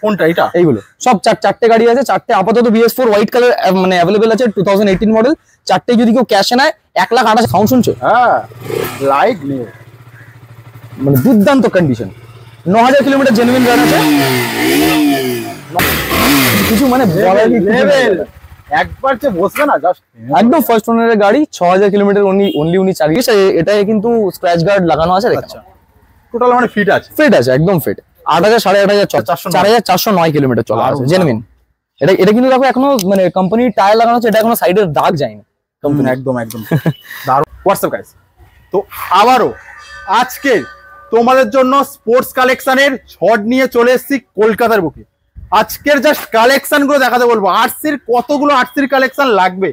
কোনটা এটা? এইগুলো সব চারটে গাড়ি আছে, চারটে আপাতত BS4 হোয়াইট কালার মানে অ্যাভেলেবেল আছে 2018 মডেল। চারটে যদি কেউ ক্যাশে নেয় 1,28,000। সাউন্ড শুনছো? হ্যাঁ, লাইট নিয়ে মানে দুর্দান্ত কন্ডিশন। 9,000 কিলোমিটার জেনুইন রান আছে, কিছু মানে একবার যে বসবে না জাস্ট একদম ফার্স্ট ওনারের গাড়ি। 6,000 কিলোমিটার অনলি উনি চালিয়েছে। এটাই কিন্তু স্ক্র্যাচ গার্ড লাগানো আছে। আচ্ছা, টোটাল মানে ফিট আছে? ফিট আছে, একদম ফিট। 8,000 8,500 4,409 কিলোমিটার চলা আছে জেনুইন। এটা কিন্তু দেখো এখনো মানে কোম্পানির টায়ার লাগানো আছে, এটা এখনো সাইডের দাগ যায়নি কোম্পানি। একদম একদম দারুণ। হোয়াটসঅ্যাপ গাইস, তো আবারও আজকে তোমাদের জন্য স্পোর্টস কালেকশনের ঝড় নিয়ে চলে এসেছি কলকাতার বুকে। আজকের জাস্ট কালেকশন গুলো দেখাতে বলবো। আরসির কতগুলো আরসির কালেকশন লাগবে,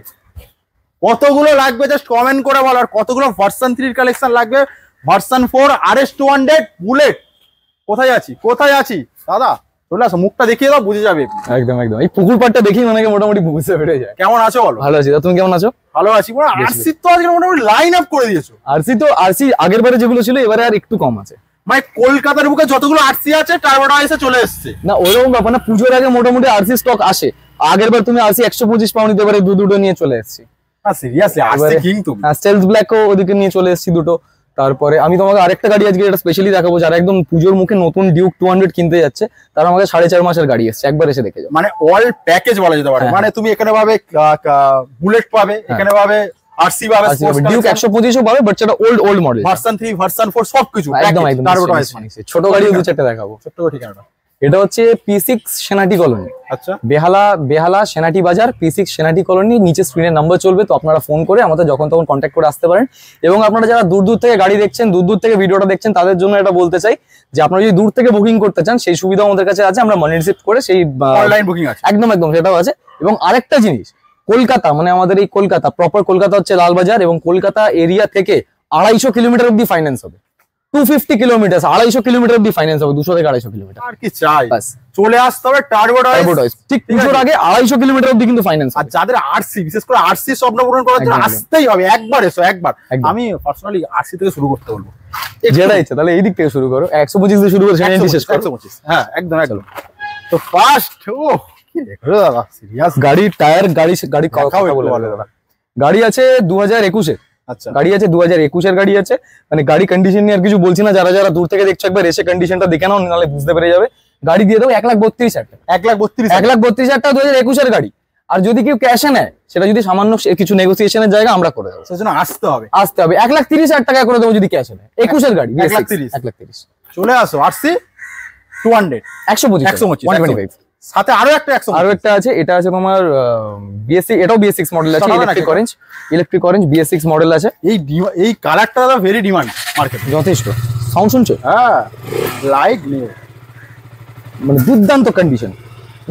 কতগুলো লাগবে জাস্ট কমেন্ট করে বলো। আর কতগুলো ভার্সন 3 কালেকশন লাগবে, ভার্সন 4 RS 200 বুলেট। কোথায় আছি দাদা? চলে আসো, মুখটা দেখিয়ে দাও, বুঝে যাবে। একদম একদম, এই পুকুর পাড়টা দেখি মানে মোটামুটি বুঝতে পেরে যায়। কেমন আছো বলো? ভালো আছি, তুমি কেমন আছো? ভালো আছি। আরসি তো আজকে মোটামুটি লাইন আপ করে দিয়েছো। আরসি আগের বারে যেগুলো ছিল এবারে আর একটু কম আছে। মানে কলকাতার বুকে যতগুলো আরসি আছে টার্বোটা এসে চলে এসেছে। না ওরকম ব্যাপার না, পুজোর আগে মোটামুটি আরসি স্টক আসে। আগের বার তুমি আরসি 125 পাউন্ড দিতে পারে দুটো নিয়ে চলে এসেছি। সিরিয়াসলি আরসি কিং তুমি। স্টেলস ব্ল্যাকও ওদিকে নিয়ে চলে এসেছি দুটো। তারপরে আমি তোমাকে আরেকটা গাড়ি আজকে এটা স্পেশালি দেখাবো, যারা একদম পুজোর মুখে নতুন ডিউক 200 কিনতে যাচ্ছে, তারা আমাকে 4.5 মাসের গাড়ি এসেছে, একবার এসে দেখে যাও। মানে অল প্যাকেজ বলা যেতে পারে। মানে তুমি এখানে পাবে বুলেট পাবে, এখানে পাবে আরসি পাবে, ডিউক 125 ও পাবে, বাট সেটা ওল্ড মডেল, ভার্সন 3 ভার্সন 4 সবকিছু একদম একদম। ছোট গাড়িও দু চারটে দেখাবো। ছোট ঠিকানাটা এটা হচ্ছে P6 সেনাটি কলোনি। আচ্ছা, বেহালা সেনাটি বাজার, P6 সেনাটি কলোনি। নিচে স্ক্রিনের নাম্বার চলবে, তো আপনারা ফোন করে আমাদের যখন তখন কন্ট্যাক্ট করে আসতে পারেন। এবং আপনারা যারা দূর থেকে গাড়ি দেখছেন, দূর থেকে ভিডিওটা দেখছেন, তাদের জন্য এটা বলতে চাই যে আপনারা যদি দূর থেকে বুকিং করতে চান, সেই সুবিধা আমাদের কাছে আছে। আমরা মানি রিসিভ করে সেই অনলাইন বুকিং আছে, একদম সেটাও আছে। এবং আরেকটা জিনিস, কলকাতা মানে আমাদের এই কলকাতা প্রপার কলকাতা হচ্ছে লালবাজার, এবং কলকাতা এরিয়া থেকে 250 কিলোমিটার অব্দি ফাইন্যান্স হবে। 250 কিলোমিটার 250 কিলোমিটার অব্দি ফাইন্যান্স হবে, 200 থেকে 250 কিলোমিটার। আর কি চাই, চলে আসতে হবে টার্বোডাইজ। ঠিক পুজোর আগে 250 কিলোমিটার অব্দি কিন্তু ফাইন্যান্স। আর যাদের আরসি, বিশেষ করে আরসি স্বপ্ন পূরণ করার জন্য আসতেই হবে, একবার এসো একবার। আমি পার্সোনালি আরসি থেকে শুরু করতে বলবো, যেটা ইচ্ছা। তাহলে এই দিক থেকে শুরু করো, 125 দিয়ে শুরু করো, 125। হ্যাঁ একদম একদম। তো ফার্স্ট কি দেখো দাদা, সিরিয়াস গাড়ি টায়ার গাড়ি কথা বলে দাদা। গাড়ি আছে 2021 এর। আচ্ছা, গাড়ি আছে 2021 এর গাড়ি আছে। মানে গাড়ি কন্ডিশন নিয়ে আর কিছু বলছি না, যারা দূর থেকে দেখছো একবার এসে কন্ডিশনটা দেখে নাও, নাহলে বুঝতে পেরে যাবে। গাড়ি দিয়ে দেবো 1,32,000 টাকা। 1,32,000 টাকা 2021 এর গাড়ি। আর যদি কেউ ক্যাশে নেয়, সেটা যদি সামান্য কিছু নেগোসিয়েশনের জায়গা আমরা করে দেবো। সেজন্য আসতে হবে 1,30,000 টাকা করে দেবো যদি ক্যাশে নেয়। 21 এর গাড়ি 1,30,000। চলে আসো, আরসি 200 125 সাথে আরো একটা আছে। এটা আছে তোমার BS6, এটাও BS6 মডেল আছে, ইলেকট্রিক অরেঞ্জ BS6 মডেল আছে। এই কালারটা দাদা ভেরি ডিমান্ড মার্কেটে, যথেষ্ট। সাউন্ড শুনছো? হ্যাঁ, লাইট নিয়ে মানে দুর্দান্ত কন্ডিশন।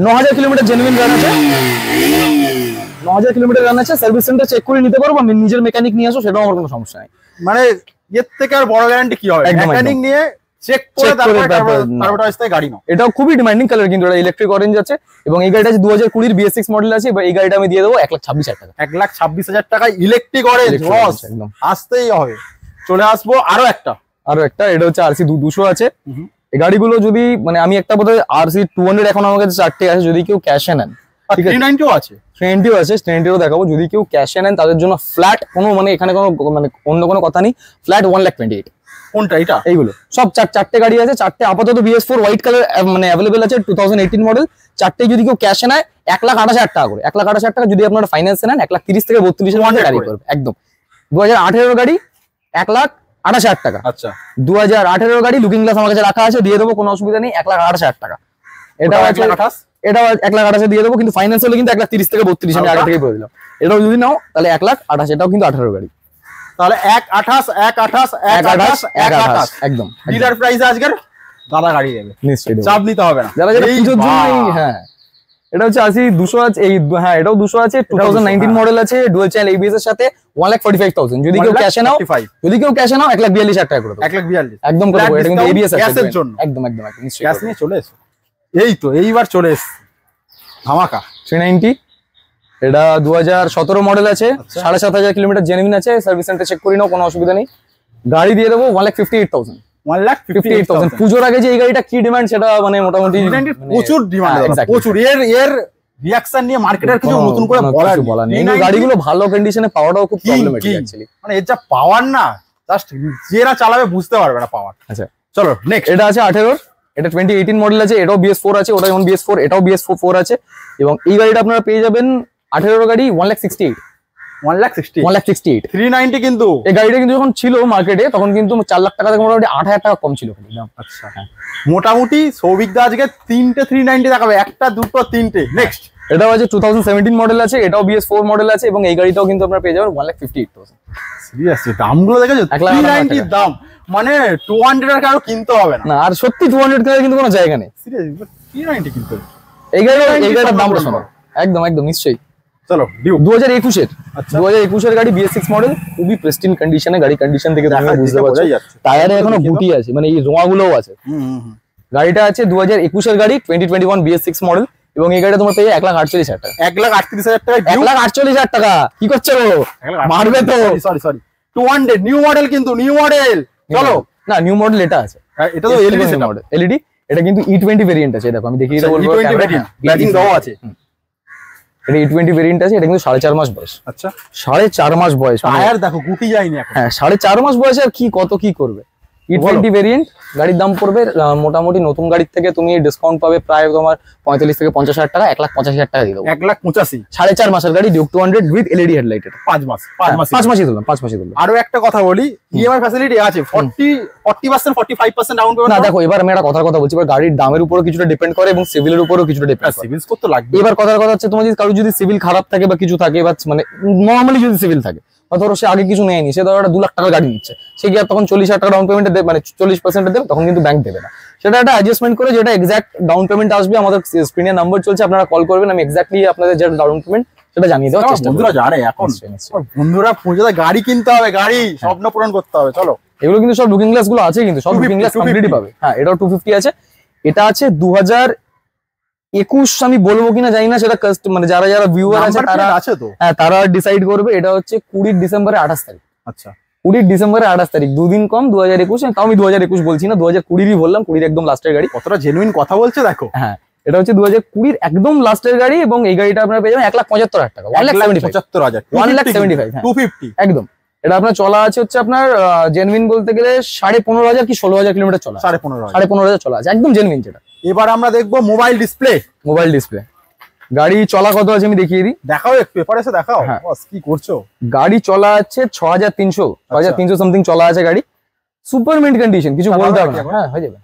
9,000 কিলোমিটার জেনুইন রান আছে, 9,000 কিলোমিটার রান আছে। সার্ভিস সেন্টার চেক করে নিতে পারবো, আমি নিজের মেকানিক নিয়ে আসো, সেটাও আমার কোনো সমস্যা নেই। মানে এর থেকে আর বড় গ্যারান্টি কি হবে? মেকানিক নিয়ে চেক করে তারপরে গাড়ি নাও। এটাও খুবই ডিমান্ডিং কালার, কিন্তু এটা ইলেকট্রিক অরেঞ্জ আছে। এবং এই গাড়িটা আছে 2020 BS6 মডেল আছে। এই গাড়িটা আমি দিয়ে দেবো 1,26,000 টাকা। 1,26,000 টাকা ইলেকট্রিক অরেঞ্জ, একদম আসতেই হবে। চলে আসবো আরো একটা, এটা হচ্ছে RC 200 আছে। এই গাড়িগুলো যদি মানে আমি একটা বোধহয় RC 200 এখন আমার কাছে 4টে আছে, যদি কেউ ক্যাশে নেন। 390 আছে, 390 আছে, 390 দেখাবো। যদি কেউ ক্যাশে নেন তাদের জন্য ফ্ল্যাট কোনো মানে এখানে কোনো মানে অন্য কোনো কথা নেই, ফ্ল্যাট 1,28,000। কোনটা এটা? এইগুলো সব চারটে গাড়ি আছে। চারটে আপাতত BS4 হোয়াইট কালার মানে অ্যাভেলেবেল আছে 2018 মডেল। চারটে যদি কেউ ক্যাশে নেয় 1,28,000 টাকা করে। 1,28,000 টাকা যদি আপনারা ফাইন্যান্সে নেন 1,30,000 থেকে 32,000 এর মধ্যে গাড়ি করবে একদম। 2018 গাড়ি 1,28,000 টাকা। আচ্ছা, 2018 গাড়ি লুকিং গ্লাস আমার কাছে রাখা আছে, দিয়ে দেবো, কোনো অসুবিধা নেই। 1,28,000 টাকা। এটাও 1,28,000 দিয়ে দেবো, কিন্তু ফাইন্যান্স হলে কিন্তু 1,30,000 থেকে 32,000 আমি আগে থেকেই বলে দিলাম। এটাও যদি নাও তাহলে 1,28,000। এটাও কিন্তু 18 গাড়ি। তাহলে 1,28,000 একদম ডিলার প্রাইস আজকের দাদা গাড়ি দেবে, নিশ্চয়ই চাপ নিতে হবে না। হ্যাঁ, এটা হচ্ছে RC 200 আছে। হ্যাঁ, এটাও 200 আছে, 2019 মডেল আছে, ডুয়াল চ্যানেল ABS এর সাথে। 1,45,000 যদি কেউ ক্যাশে নাও 1,42,000 টাকা করে দেবো। 1,42,000 একদম করে দেবো। এটা কিন্তু ABS আছে গ্যাসের জন্য, একদম নিশ্চয়ই গ্যাস নিয়ে চলে এসো। এইবার চলে এসেছে ধামাকা 390। এটা 2017 মডেল আছে, 7,500 কিলোমিটার জেনুইন আছে। সার্ভিস সেন্টার চেক করে নাও, কোনো অসুবিধা নেই। গাড়ি দিয়ে দেবো 1,58,000। 1,58,000 পুজোর আগে যে এই গাড়িটা কি ডিমান্ড সেটা মানে মোটামুটি প্রচুর ডিমান্ড, প্রচুর। এর রিঅ্যাকশন নিয়ে মার্কেটের কিছু নতুন করে বলার নেই। এই গাড়িগুলো ভালো কন্ডিশনে পাওয়াটাও খুব প্রবলেমেটিক অ্যাকচুয়ালি, মানে এর যা পাওয়ার না, জাস্ট যারা চালাবে বুঝতে পারবে না পাওয়ার। আচ্ছা চলো নেক্সট। এটা আছে 18 এটা 2018 মডেল আছে, এটাও BS4 আছে, ওটা যেমন BS4 এটাও BS4 আছে। এবং এই গাড়িটা আপনারা পেয়ে যাবেন 18 গাড়ি 1,68,000 1,68,000 390 কিন্তু এই গাড়িটা কিন্তু যখন ছিল মার্কেটে তখন কিন্তু 4 লাখ টাকা থেকে মোটামুটি 8,000 টাকা কম ছিল দাম। আচ্ছা মোটামুটি সৌভিক দা আজকে 3টে 390 দেখাবে, একটা দুটো তিনটে। নেক্সট এটাও আছে 2017 মডেল আছে, এটাও BS4 মডেল আছে এবং এই গাড়িটাও কিন্তু আপনারা পেয়ে যাবেন 1,58,000। সিরিয়াসলি দামগুলো দেখেছো, 390 দাম, মানে 200 টাকা আরো কিনতে হবে না। আর সত্যি 200 টাকা কিন্তু কোনো জায়গা নেই, সিরিয়াসলি 390 কিনতে। এই গাড়িটার দামটা শোনো, একদম একদম নিশ্চয়ই। চলো 2021 এর আচ্ছা 2021 এর গাড়ি BS6 মডেল, খুবই প্রেস্টিন কন্ডিশনে গাড়ি, কন্ডিশন থেকে তুমি বুঝতে পারছো টায়ারে এখনো গুটি আছে, মানে এই রোঁয়াগুলোও আছে। গাড়িটা আছে 2021 এর গাড়ি 2021 BS6 মডেল এবং এই গাড়িটা তোমার পেয়ে 1,48,000 টাকা। 1,38,000 টাকা, 1,48,000 টাকা কি করছো মারবে তো। সরি 200 নিউ মডেল, কিন্তু নিউ মডেল। চলো না নিউ মডেল এটা আছে, এটা তো এলইডি মডেল, এলইডি। এটা কিন্তু E20 ভেরিয়েন্ট আছে, দেখো আমি দেখিয়ে দেবো, ব্ল্যাকিং দাও আছে। এটা E20 ভেরিয়েন্ট আছে, এটা কিন্তু 4.5 মাস বয়স। আচ্ছা 4.5 মাস বয়স, টায়ার দেখো গুটি যায়নি এখন। হ্যাঁ 4.5 মাস বয়সে আর কি করবে। E20 ভেরিয়েন্ট গাড়ির দাম পড়বে মোটামুটি নতুন গাড়ির থেকে তুমি ডিসকাউন্ট পাবে প্রায় তোমার 45 থেকে 50,000 টাকা, 1,85,000 টাকা দিয়ে দেবো। 1,85,000 4.5 মাসের গাড়ি ডিউক 200 উইথ এলইডি হেডলাইট। এটা 5 মাস 5 মাসই দিলাম 5 মাসই দিলাম। আরো একটা কথা বলি, ইএমআই ফ্যাসিলিটি আছে 40% 45% ডাউন পেমেন্ট। না দেখো এবার আমি একটা কথা বলছি, এবার গাড়ির দামের উপরও কিছুটা ডিপেন্ড করে এবং সিভিলের উপরও কিছুটা ডিপেন্ড করে। সিভিল স্কোর তো লাগবে। এবার কথা হচ্ছে তোমার যদি কারো যদি সিভিল খারাপ থাকে বা কিছু থাকে বা মানে নরমালি যদি সিভিল থাকে, ধরো সে আগে কিছু নেয়নি, সে ধরো একটা 2 লাখ টাকার গাড়ি নিচ্ছে, সে কি আর তখন 40,000 টাকা ডাউন পেমেন্টে দেবে, মানে 40% দেবে, তখন কিন্তু ব্যাংক দেবে না। সেটা একটা অ্যাডজাস্টমেন্ট করে যেটা এক্সাক্ট ডাউন পেমেন্ট আসবে, আমাদের স্ক্রিনে নাম্বার চলছে, আপনারা কল করবেন, আমি এক্স্যাক্টলি আপনাদের যেটা ডাউন পেমেন্ট সেটা জানিয়ে দেওয়ার চেষ্টা করব। বন্ধুরা জানে এখন, বন্ধুরা পুজোতে গাড়ি কিনতে হবে, গাড়ি স্বপ্ন পূরণ করতে হবে। চলো এগুলো কিন্তু সব লুকিং গ্লাস গুলো আছে, কিন্তু সব লুকিং গ্লাস কমপ্লিটই পাবে। হ্যাঁ এটাও 250 আছে। এটা আছে 2021, আমি বলবো কিনা জানি না, সেটা মানে যারা ভিউয়ার আছে তারা আছে তো, হ্যাঁ তারা ডিসাইড করবে। এটা হচ্ছে 20 ডিসেম্বরের 28 তারিখ। আচ্ছা 20 ডিসেম্বরের 28 তারিখ, দুদিন কম 2021। তাও আমি 2021 বলছি না, 2020ই বললাম, 20 একদম লাস্টের গাড়ি। কতটা জেনুইন কথা বলছে দেখো। হ্যাঁ এটা হচ্ছে 2020 একদম লাস্টের গাড়ি এবং এই গাড়িটা আপনারা পেয়ে যাবেন 1,75,000 টাকা, 1,75,000 1,75,000 250 একদম। এটা আপনার চলা আছে হচ্ছে আপনার জেনুইন বলতে গেলে 15,500 কি 16,000 কিলোমিটার চলা, 15,500 চলা আছে, একদম জেনুইন যেটা। এবার আমরা দেখবো মোবাইল ডিসপ্লে। গাড়ি চলা কত আছে আমি দেখিয়ে দিই, দেখাও একটু পেপার এসে দেখাও। বস কি করছো? গাড়ি চলা আছে 6,300 সামথিং চলা আছে গাড়ি, সুপার মিন্ট কন্ডিশন, কিছু বলতে হবে না। হ্যাঁ হয়ে যাবে,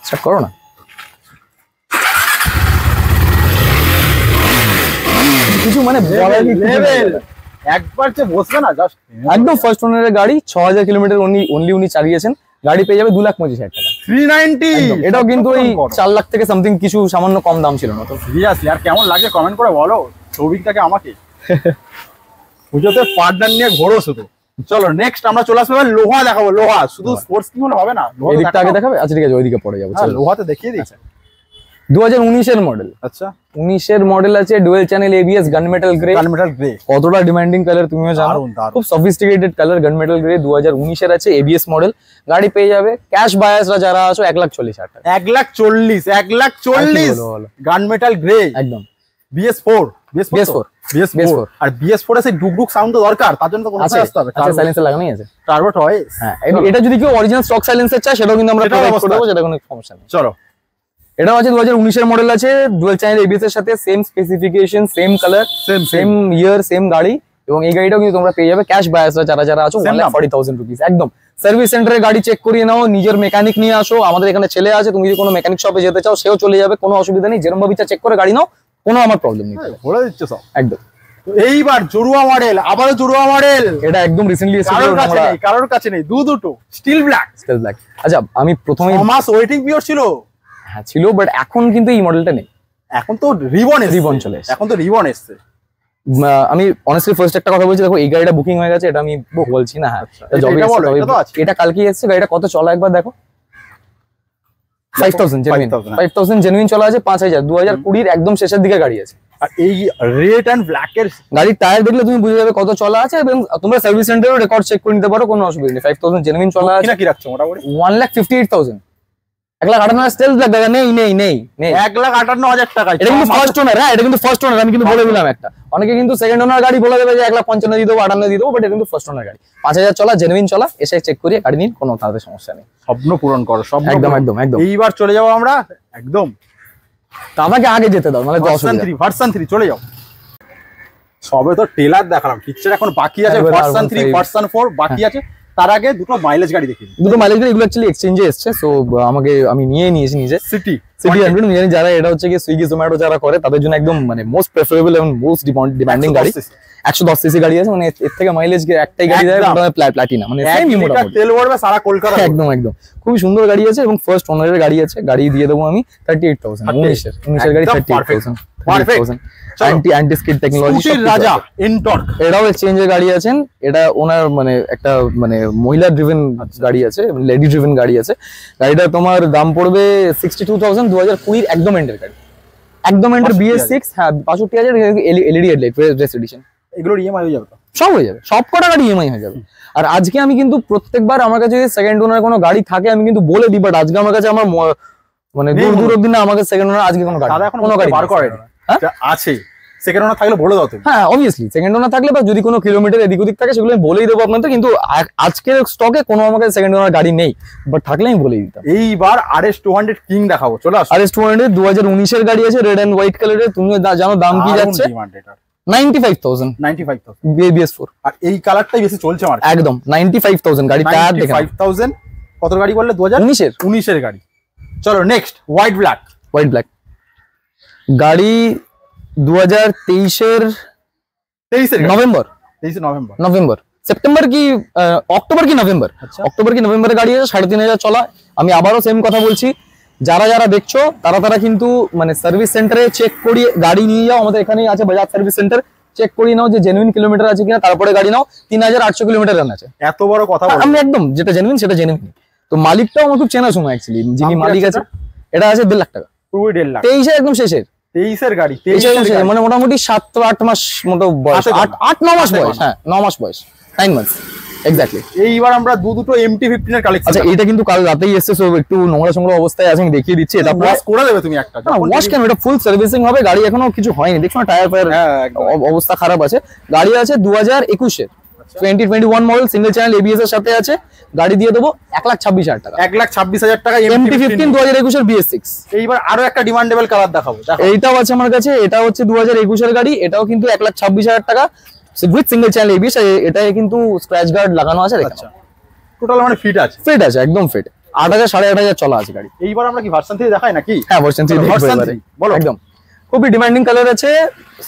স্টার্ট করো না। কিছু মানে একবার যে বসবে না, জাস্ট একদম ফার্স্ট ওনারের গাড়ি, 6,000 কিলোমিটার অনলি উনি চালিয়েছেন। গাড়ি পেয়ে যাবে 2,25,000 টাকা, 390। এটাও কিন্তু ওই 4 লাখ থেকে সামথিং কিছু সামান্য কম দাম ছিল না। তো সিরিয়াসলি আর কেমন লাগে কমেন্ট করে বলো, সৌভিকটাকে আমাকে পুজোতে পার্টনার নিয়ে ঘোরো শুধু। চলো নেক্সট আমরা চলে আসবো, লোহা দেখাবো। লোহা শুধু স্পোর্টস কি মনে হবে না, এদিকটা আগে দেখাবে। আচ্ছা ঠিক আছে, ওইদিকে পড়ে যাবো। লোহাতে দেখিয়ে দিই। 2019 এর মডেল। আচ্ছা 19 এর মডেল আছে, dual channel ABS, gunmetal grey. কতটা ডিমান্ডিং কালার তুমিও জানো, খুব সফিস্টিকেটেড কালার, গানমেটাল গ্রে। 2019 এর আছে, ABS মডেল। গাড়ি পেয়ে যাবে ক্যাশ বায়াসরা যারা আছো 1,40,000 টাকা। 1,40,000 গানমেটাল গ্রে একদম। BS4 আর BS4 এর সেই ডুকডুক সাউন্ড তো দরকার, তার জন্য তো কোথায় আসতে হবে। আচ্ছা সাইলেন্সার লাগানোই আছে, টার্বো টয়। হ্যাঁ এটা যদি কেউ অরিজিনাল স্টক সাইলেন্সার চায় সেটাও কিন্তু আমরা প্রোভাইড করে দেব, সেটা কোনো সমস্যা নেই। চলো এটাও আছে 2019 এর মডেল আছে, ডুয়াল চ্যানেল ABS এর সাথে, same specification, same colour, same ইয়ার, সেম গাড়ি। এবং এই গাড়িটাও কিন্তু তোমরা পেয়ে যাবে ক্যাশ বায়াসরা যারা আছো 1,40,000 রুপিস একদম। সার্ভিস সেন্টারে গাড়ি চেক করিয়ে নাও, নিজের মেকানিক নিয়ে আসো, আমাদের এখানে ছেলে আছে, তুমি যদি কোনো মেকানিক শপে যেতে চাও সেও চলে যাবে, কোনো অসুবিধা নেই। যেরকম ভাবে চেক করে গাড়ি নাও, কোনো আমার প্রবলেম নেই, বলে দিচ্ছ সব একদম। এইবার জড়ুয়া মডেল, আবারও জড়ুয়া মডেল। এটা একদম রিসেন্টলি কারোর কাছে নেই, দুটো স্টিল ব্ল্যাক। আচ্ছা আমি প্রথমে মাস ওয়েটিং পিরিয়ড ছিল, হ্যাঁ ছিল, বাট এখন কিন্তু এই মডেলটা নেই, এখন তো রিবন চলে এসেছে, এখন তো রিবন এসেছে। আমি অনেস্টলি ফার্স্ট একটা কথা বলছি, দেখো এই গাড়িটা বুকিং হয়ে গেছে, এটা আমি বলছি না। হ্যাঁ এটা কালকেই এসেছে, গাড়িটা কত চলা একবার দেখো। 5,000 জেনুইন চলা আছে, 5,000। 2020 একদম শেষের দিকে গাড়ি আছে, আর এই রেড এন্ড ব্ল্যাক এর গাড়ির টায়ার দেখলে তুমি বুঝে যাবে কত চলা আছে, এবং তোমরা সার্ভিস সেন্টারেও রেকর্ড চেক করে নিতে পারো, কোনো অসুবিধা নেই। 5000 জেনুইন চলা আছে। কি রাখছো মোটামুটি? 1,58,000, 1,58,000 স্টেলস ব্ল্যাক দেখা নেই 1,58,000 টাকা। এটা কিন্তু ফার্স্ট ওনার, হ্যাঁ এটা কিন্তু ফার্স্ট ওনার, আমি কিন্তু বলে দিলাম একটা। অনেকে কিন্তু সেকেন্ড ওনার গাড়ি বলে দেবে যে 1,55,000 দিয়ে দেবো, 58 দিয়ে দেবো, বাট এটা কিন্তু ফার্স্ট ওনার গাড়ি। 5,000 চলা, জেনুইন চলা, এসে চেক করে গাড়ি নিন, কোনো তাদের সমস্যা নেই। স্বপ্ন পূরণ করো, স্বপ্ন একদম একদম একদম। এইবার চলে যাবো আমরা একদম, আমাকে আগে যেতে দাও, মানে ভার্সন 3 চলে যাও। সবে তো টেলার দেখালাম, পিকচার এখন বাকি আছে। ভার্সন 3 ভার্সন 4 বাকি আছে। তার আগে দুটো মাইলেজ গাড়ি দেখি। দুটো মাইলেজ গাড়ি, এগুলো অ্যাকচুয়ালি এক্সচেঞ্জে এসেছে, সো আমি নিয়ে নিয়েছি নিজে। সিটি 100 নিয়ে, যারা এটা হচ্ছে কি সুইগি জোম্যাটো যারা করে তাদের জন্য একদম মানে মোস্ট প্রেফারেবল এবং মোস্ট ডিমান্ডিং গাড়ি। 110 সিসি গাড়ি আছে, মানে এর থেকে মাইলেজ একটাই গাড়ি দেয়, প্লাটিনা, মানে সেম মোটামুটি তেল ভরবে সারা কলকাতা। একদম একদম, খুবই সুন্দর গাড়ি আছে এবং ফার্স্ট ওনারের গাড়ি আছে। গাড়ি দিয়ে দেবো আমি 38,000, 19 এর গাড়ি 38,000। অ্যান্টি স্কিড টেকনোলজি রাজা এনটর্ক, এটাও এক্সচেঞ্জের গাড়ি আছেন। এটা ওনার মানে একটা মানে মহিলা ড্রিভেন গাড়ি আছে, লেডি ড্রিভেন গাড়ি আছে। গাড়িটা তোমার দাম পড়বে 62,000, 2020 একদম এন্ডের গাড়ি, একদম এন্ডের BS6। হ্যাঁ 65,000, এলইডি হেডলাইট, রেস এডিশন। এগুলোর ইএমআই হয়ে যাবে, সব হয়ে যাবে, সব কটা গাড়ি ইএমআই হয়ে যাবে। আর আজকে আমি কিন্তু প্রত্যেকবার আমার কাছে সেকেন্ড ওনার কোনো গাড়ি থাকে আমি কিন্তু বলে দিই, বাট আজকে আমার কাছে আমার মানে দূর অব্দি না, আমাকে সেকেন্ড ওনার আজকে কোনো গাড়ি বার করে আছে। সেকেন্ড ওনার থাকলে বলে দাও তুমি। হ্যাঁ অবভিয়াসলি, সেকেন্ড ওনার থাকলে বা যদি কোনো কিলোমিটার এদিক ওদিক থাকে সেগুলো আমি বলেই দেবো আপনাদের, কিন্তু আজকের স্টকে কোনো আমাকে সেকেন্ড ওনার গাড়ি নেই, বাট থাকলে আমি বলেই দিতাম। এইবার RS200 কিং দেখাবো, চলে আসো। RS200 2019 এর গাড়ি আছে, রেড এন্ড হোয়াইট কালারের। তুমি জানো দাম কি যাচ্ছে? 95,000 BS4। আর এই কালারটাই বেশি চলছে আমার, একদম 95,000 গাড়ি। টায়ার দেখেন 95,000। কত গাড়ি বললে? 2019 এর গাড়ি। চলো নেক্সট, হোয়াইট ব্ল্যাক। গাড়ি 2023 এর নভেম্বর, সেপ্টেম্বর কি অক্টোবর কি নভেম্বর, অক্টোবর কি নভেম্বরের গাড়ি আছে, 3,500 চলা। আমি আবারও সেম কথা বলছি, যারা দেখছো তারা কিন্তু মানে সার্ভিস সেন্টারে চেক করিয়ে গাড়ি নিয়ে যাও। আমাদের এখানেই আছে বাজাজ সার্ভিস সেন্টার, চেক করিয়ে নাও যে জেনুইন কিলোমিটার আছে কিনা, তারপরে গাড়ি নাও। 3,800 কিলোমিটার রান আছে। এত বড় কথা আমি একদম যেটা জেনুইন সেটা জেনুইন। তো মালিকটাও আমার খুব চেনা সময় অ্যাকচুয়ালি, যিনি মালিক আছে। এটা আছে 1.5 লাখ টাকা, পুরো 1.5 লাখ। 23 একদম শেষের, 23 এর গাড়ি, মানে মোটামুটি 7-8 মাস মতো বয়স, 8-9 মাস বয়স। হ্যাঁ 9 মাস বয়স, 9 মান্থস এক্স্যাক্টলি। এইবার আমরা দুটো MT-15 এর কালেকশন। আচ্ছা এটা কিন্তু কাল রাতেই এসেছে, সো একটু নোংরা অবস্থায় আছে, আমি দেখিয়ে দিচ্ছি। এটা ওয়াশ করে দেবে তুমি একটা? ওয়াশ কেন, এটা ফুল সার্ভিসিং হবে। গাড়ি এখনো কিছু হয়নি, দেখছো না টায়ার ফায়ার অবস্থা খারাপ আছে। গাড়ি আছে 2021 এর 2021 মডেল, সিঙ্গেল চ্যানেল ABS এর সাথে আছে। গাড়ি দিয়ে দেবো 1,26,000 টাকা। 1,26,000 টাকা MT-15 2021 এর BS6। এইবার আরো একটা ডিমান্ডেবল কালার দেখাবো, এইটাও আছে আমার কাছে। এটা হচ্ছে 2021 এর গাড়ি, এটাও কিন্তু 1,26,000 টাকা উইথ সিঙ্গেল চ্যানেল ABS। এটাই কিন্তু স্ক্র্যাচ গার্ড লাগানো আছে। আচ্ছা টোটাল মানে ফিট আছে, একদম ফিট। 8,000 8,500 চলা আছে গাড়ি। এইবার আমরা কি ভার্সন 3 দেখাই নাকি? হ্যাঁ ভার্সন 3 বলো। একদম খুবই ডিমান্ডিং কালার আছে,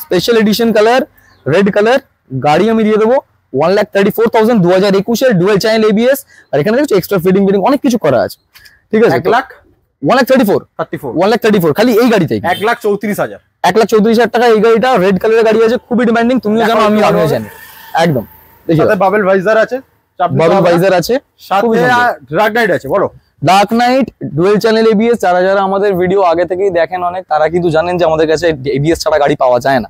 special edition colour, red colour. গাড়ি আমি দিয়ে দেবো 1,34,000, 2021 এর ডুয়াল চ্যানেল ABS। আর এখানে দেখছো এক্সট্রা ফিটিং অনেক কিছু করা আছে, ঠিক আছে। 1,34,000 খালি এই গাড়িতেই। 1,34,000 1,34,000 টাকা এই গাড়িটা। রেড কালারের গাড়ি আছে, খুবই ডিমান্ডিং, তুমিও জানো আমিও জানি। একদম সাথে বাবেল ভাইজার আছে, সাথে ডার্ক নাইট আছে। বলো dark night dual channel ABS। যারা আমাদের ভিডিও আগে থেকেই দেখেন অনেক, তারা কিন্তু জানেন যে আমাদের কাছে ABS ছাড়া গাড়ি পাওয়া যায় না।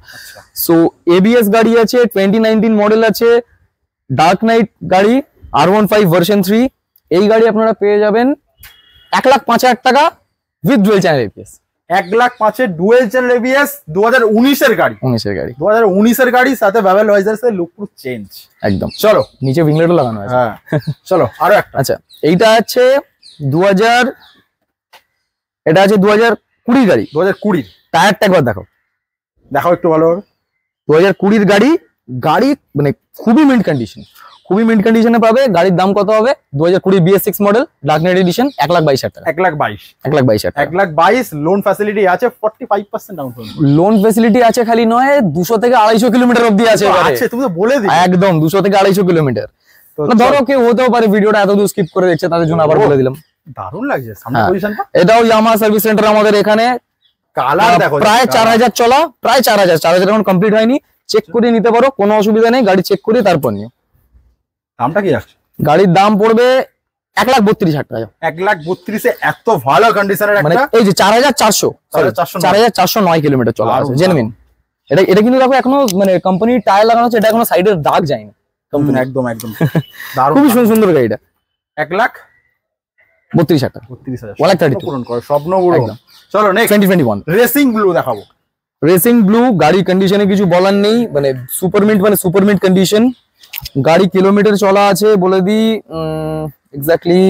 সো ABS গাড়ি আছে, 2019 মডেল আছে, ডার্ক নাইট গাড়ি, R15 ভার্সন 3। এই গাড়ি আপনারা পেয়ে যাবেন 1,05,000 টাকা with dual channel ABS। 1,05,000 dual channel ABS, 2019 এর গাড়ি। 2019 এর গাড়ি, সাথে বাবেল ভাইজারস এর লুক পুরো চেঞ্জ একদম। চলো নিচে উইংলেটও লাগানো আছে। হ্যাঁ চলো আরো একটা। আচ্ছা এইটা আছে 2020 গাড়ি। 2020 টায়ারটা একবার দেখাও একটু ভালোভাবে। 2020 গাড়ি মানে খুবই মিন্ট কন্ডিশনে পাবে। গাড়ির দাম কত হবে? 2020 BS6 model, dark night addition, 1,22,000 টাকা। 1,22,000 লোন ফ্যাসিলিটি আছে, 45% ডাউন পেমেন্ট। লোন ফ্যাসিলিটি আছে খালি নয়, 200 থেকে 250 কিলোমিটার অবধি আছে। তুমি তো বলে দিলে একদম 200 থেকে 250 কিলোমিটার। ধরো কেউ হতেও পারে ভিডিওটা এত দূর স্কিপ করে দেখছে, তাদের জন্য আবার বলে দিলাম। দারুণ লাগছে সামনে পজিশনটা। এটাও ইয়ামাহা সার্ভিস সেন্টার আমাদের এখানে। কালার দেখো, প্রায় 4,000 চলা, প্রায় 4,000 এখন কমপ্লিট হয়নি। চেক করে নিতে পারো, কোনো অসুবিধা নেই। গাড়ি চেক করে তারপর নিও। দামটা কি আছে? গাড়ির দাম পড়বে 1,32,000 টাকা। 1,32,000 এ এত ভালো কন্ডিশনের একটা, এই যে 4,409 কিলোমিটার চলা আছে, জেনুইন। এটা কিন্তু দেখো এখনো মানে কোম্পানির টায়ার লাগানো আছে, এটা এখনো সাইডের দাগ যায়নি কোম্পানি। একদম একদম দারুণ, খুবই সুন্দর গাড়িটা। 1,32,000 টাকা, 1,32,000 পূরণ করে স্বপ্ন পুরো। একদম। চলো নেক্সট 2021 রেসিং ব্লু দেখাবো। রেসিং ব্লু গাড়ির কন্ডিশনে কিছু বলার নেই, মানে সুপারমিন্ট কন্ডিশন। গাড়ি কিলোমিটার চলা আছে বলে দিই এক্স্যাক্টলি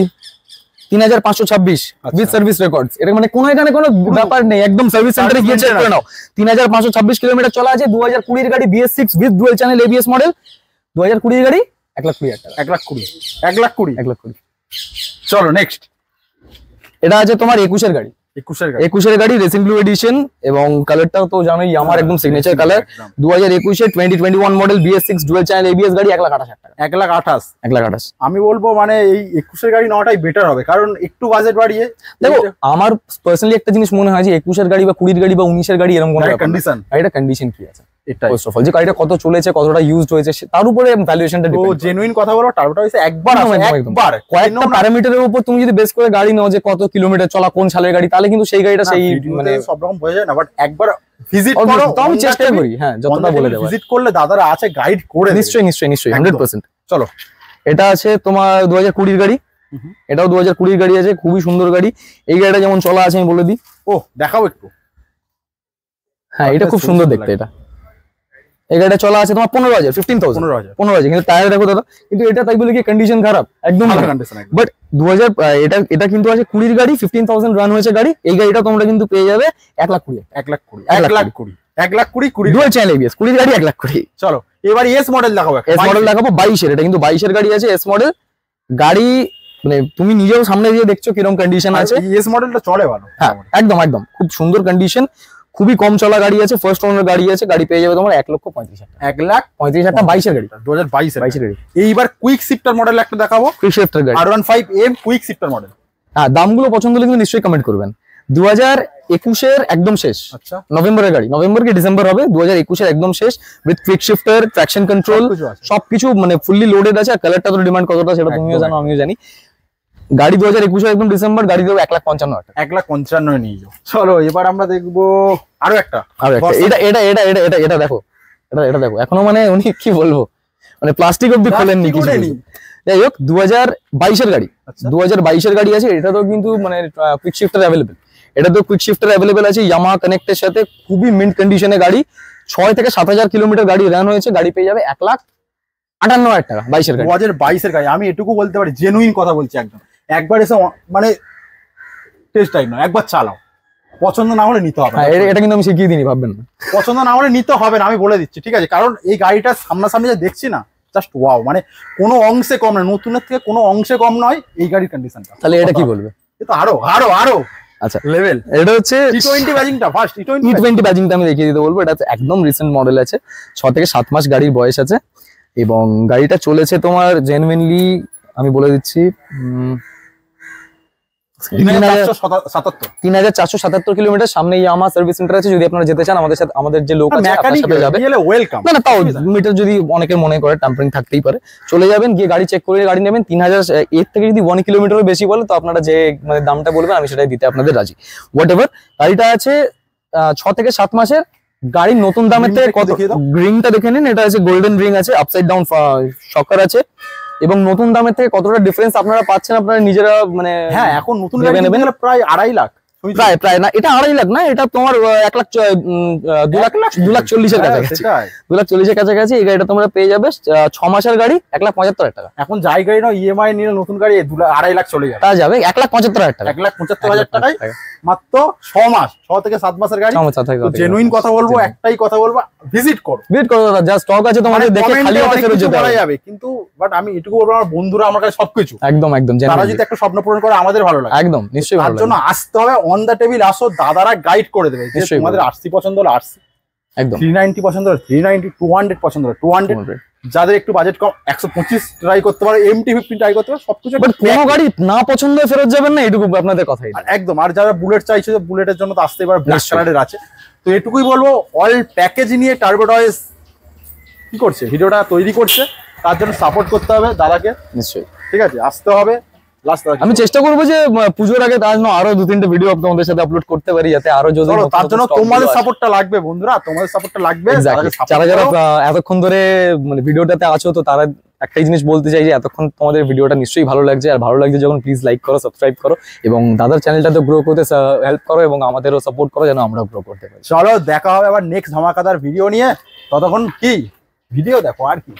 3,526 উইথ সার্ভিস রেকর্ডস। এটা মানে কোনো এখানে কোনো ব্যাপার নেই, একদম সার্ভিস সেন্টারে গিয়ে চেক করে নাও। 3,526 কিলোমিটার চলা আছে। 2020 গাড়ি BS6 with dual channel ABS model. 2020 গাড়ি 1,20,000 টাকা। 1,20,000 চলো নেক্সট। এটা আছে তোমার 21 গাড়ি। 21 গাড়ি রেসিং ব্লু এডিশন, এবং কালারটাও তো জানোই আমার একদম signature colour. 2021 2021 model BS6 dual channel ABS গাড়ি 1,28,000 টাকা। 1,28,000 আমি বলবো মানে এই 21 গাড়ি নেওয়াটাই বেটার হবে, কারণ একটু বাজেট বাড়িয়ে। দেখো আমার পার্সোনালি একটা জিনিস মনে হয় যে 21 গাড়ি বা 20 গাড়ি বা 19 গাড়ি এরকম কোনো কন্ডিশন, এটা কন্ডিশন কি আছে ফার্স্ট অফ অল, যে গাড়িটা কত চলেছে, কতটা ইউজড হয়েছে, তার উপরে ভ্যালুয়েশনটা ডিপেন্ড। জেনুইন কথা বলো, টার্বোটা হইছে একবার কয়েকটা প্যারামিটারের উপর তুমি যদি বেস করে গাড়ি নাও যে কত কিলোমিটার চলা, কোন সালের গাড়ি, তাহলে কিন্তু সেই গাড়িটা সেই মানে সব রকম বোঝা যায় না, বাট একবার ভিজিট করো। তো আমি চেষ্টা করি হ্যাঁ যতটা বলে দেব। ভিজিট করলে দাদারা আছে গাইড করে দেবে। নিশ্চয়ই 100%। চলো এটা আছে তোমার 2020 গাড়ি, এটাও 2020 গাড়ি আছে, খুবই সুন্দর গাড়ি। এই গাড়িটা যেমন চলা আছে আমি বলে দিই। ও দেখাও একটু। হ্যাঁ এটা খুব সুন্দর দেখতে। এটা এই গাড়িটা চলা আছে তোমার 15,000 15,000 কিন্তু টায়ার দেখো দাদা, কিন্তু এটা তাই বলে কি কন্ডিশন খারাপ? একদম কন্ডিশন। বাট 2000 এটা কিন্তু আছে 20 গাড়ি, 15,000 রান হয়েছে গাড়ি। এই গাড়িটা তোমরা কিন্তু পেয়ে যাবে 1,20,000 ডুয়াল চ্যানেল ABS 20 গাড়ি 1,20,000। চলো এবার এস মডেল দেখাবো। এস মডেল দেখাবো 22 এর। এটা কিন্তু 22 এর গাড়ি আছে এস মডেল গাড়ি, মানে তুমি নিজেও সামনে দিয়ে দেখছো কিরকম কন্ডিশন আছে। এস মডেলটা চলে ভালো, হ্যাঁ একদম খুব সুন্দর কন্ডিশন, খুবই কম চলা গাড়ি আছে, ফার্স্ট ওনার গাড়ি আছে। গাড়ি পেয়ে যাবে তোমার 1,35,000 টাকা। 1,35,000 টাকা 22 এর গাড়ি, 2022 এর গাড়ি। এইবার কুইক শিফটার মডেল একটা দেখাবো। কুইক শিফটার গাড়ি R15M কুইক শিফটার মডেল। হ্যাঁ দামগুলো পছন্দ হলে কিন্তু নিশ্চয়ই কমেন্ট করবেন। 2021 এর একদম শেষ, আচ্ছা নভেম্বরের গাড়ি, নভেম্বর কি ডিসেম্বর হবে। 2021 এর একদম শেষ with quick shifter, traction control, সবকিছু মানে ফুললি লোডেড আছে। আর কালারটা তো ডিমান্ড কতটা সেটা তুমিও জানো আমিও জানি। গাড়ি 2021 একদম ডিসেম্বর, গাড়ি দেবো 1,55,000 টাকা। 1,55,000 নিয়ে যাও। চলো এবার আমরা দেখবো আরো একটা। এটা দেখো, এটা দেখো এখনো মানে উনি কি বলবো, মানে প্লাস্টিক অব্দি খোলেননি কিছু। যাই হোক 2022 এর গাড়ি, 2022 এর গাড়ি আছে। এটা তো কিন্তু মানে কুইক শিফটার অ্যাভেলেবেল, এটা তো কুইক শিফটার অ্যাভেলেবেল আছে ইয়ামাহা কানেক্টের সাথে। খুবই মিন্ট কন্ডিশনে গাড়ি, 6 থেকে 7,000 কিলোমিটার গাড়ি রান হয়েছে। গাড়ি পেয়ে যাবে 1,58,000 টাকা। 22 এর গাড়ি, 2022 এর গাড়ি। আমি এটুকু বলতে পারি, জেনুইন কথা বলছি একদম। একবার এসে মানে টেস্ট টাইম নয়, একবার চালাও, পছন্দ না হলে নিতে হবে। এটা কিন্তু আমি শিখিয়ে দিইনি, ভাববেন না। পছন্দ না হলে নিতে হবে না, আমি বলে দিচ্ছি, ঠিক আছে? কারণ এই গাড়িটা সামনাসামনি যে দেখছি না, জাস্ট ওয়াও, মানে কোনো অংশে কম নয়, নতুনের থেকে কোনো অংশে কম নয় এই গাড়ির কন্ডিশনটা। তাহলে এটা কি বলবে? এটা আরো আচ্ছা লেভেল। এটা হচ্ছে T20 ব্যাজিংটা, ফার্স্ট T20 ব্যাজিংটা আমি দেখিয়ে দিতে বলবো। এটা একদম রিসেন্ট মডেল আছে, 6 থেকে 7 মাস গাড়ির বয়স আছে, এবং গাড়িটা চলেছে তোমার জেনুইনলি আমি বলে দিচ্ছি 3,477 কিলোমিটার। সামনে ইয়ামাহা সার্ভিস সেন্টার আছে, যদি আপনারা যেতে চান আমাদের সাথে, আমাদের যে লোক আছে আপনার সাথে যাবে। না তাও মিটার যদি অনেকের মনে করে ট্যাম্পারিং থাকতেই পারে, চলে যাবেন, গিয়ে গাড়ি চেক করে গাড়ি নেবেন। 3,000 এর থেকে যদি 1 কিলোমিটার বেশি বলে তো আপনারা যে মানে দামটা বলবেন আমি সেটাই দিতে আপনাদের রাজি। হোয়াট এভার, গাড়িটা আছে 6 থেকে 7 মাসের গাড়ির নতুন দামের থেকে কত, রিংটা দেখে নিন। এটা আছে গোল্ডেন রিং আছে, আপসাইড ডাউন শকার আছে, এবং নতুন দামের থেকে কতটা ডিফারেন্স আপনারা পাচ্ছেন আপনারা নিজেরা মানে। হ্যাঁ এখন নতুন গাড়ি নেবেন প্রায় 2.5 লাখ, প্রায় না, এটা 2.5 লাখ না, এটা তোমার 2,40,000 এর কাছাকাছি, 2,40,000 এর কাছাকাছি। এই গাড়িটা তোমরা পেয়ে যাবে 6 মাসের গাড়ি 1,75,000 টাকা। এখন যাই গাড়ি না ইএমআই নিলে নতুন গাড়ি 2.5 লাখ চলে যাবে, তা যাবে 1,75,000 টাকা, 1,75,000 টাকায় মাত্র 6 মাস, 6 থেকে 7 মাসের গাড়ি। জেনুইন কথা বলবো, একটাই কথা বলবো, ভিজিট করো দাদা, যা স্টক আছে তোমাদের দেখে খালি হাতে ফেরত যেতে যাবে। কিন্তু বাট আমি এটুকু বলবো, আমার বন্ধুরা আমার কাছে সবকিছু একদম তারা যদি একটা স্বপ্ন পূরণ করে আমাদের ভালো লাগে, একদম নিশ্চয়ই ভালো লাগে। তার জন্য আসতে হবে, অন দা টেবিল আসো, দাদারা গাইড করে দেবে। তোমাদের আরসি পছন্দ হলো আরসি, একদম 390 পছন্দ হলো 390, 200 পছন্দ হলো 200, যাদের একটু বাজেট কম 125 ট্রাই করতে পারো, MT-15 ট্রাই করতে পারো, সবকিছু। কোনো গাড়ি না পছন্দ ফেরত যাবেন না, এটুকু আপনাদের কথাই একদম। আর যারা বুলেট চাইছে, বুলেটের জন্য তো আসতে পারে, ব্ল্যাক কালারের আছে। তো এটুকুই বলবো, অল প্যাকেজ নিয়ে টার্বো টয়েস কি করছে, ভিডিওটা তৈরি করছে, তার জন্য সাপোর্ট করতে হবে দাদাকে নিশ্চয়ই, ঠিক আছে? আসতে হবে, লাস্ট আমি চেষ্টা করবো যে পুজোর আগে তার জন্য আরো 2-3টে ভিডিও তোমাদের সাথে আপলোড করতে পারি, যাতে আরো যদি তার জন্য তোমাদের সাপোর্টটা লাগবে বন্ধুরা, তোমাদের সাপোর্টটা লাগবে। যারা যারা এতক্ষণ ধরে মানে ভিডিওটাতে আছো, তো তারা একটাই জিনিস বলতে চাই যে এতক্ষণ তোমাদের ভিডিওটা নিশ্চয়ই ভালো লাগছে, আর ভালো লাগছে যখন প্লিজ লাইক করো, সাবস্ক্রাইব করো, এবং দাদার চ্যানেলটাতে গ্রো করতে হেল্প করো, এবং আমাদেরও সাপোর্ট করো যেন আমরা গ্রো করতে পারি। চলো দেখা হবে আবার নেক্সট ধামাকাদার ভিডিও নিয়ে, ততক্ষণ কি ভিডিও দেখো আর কি।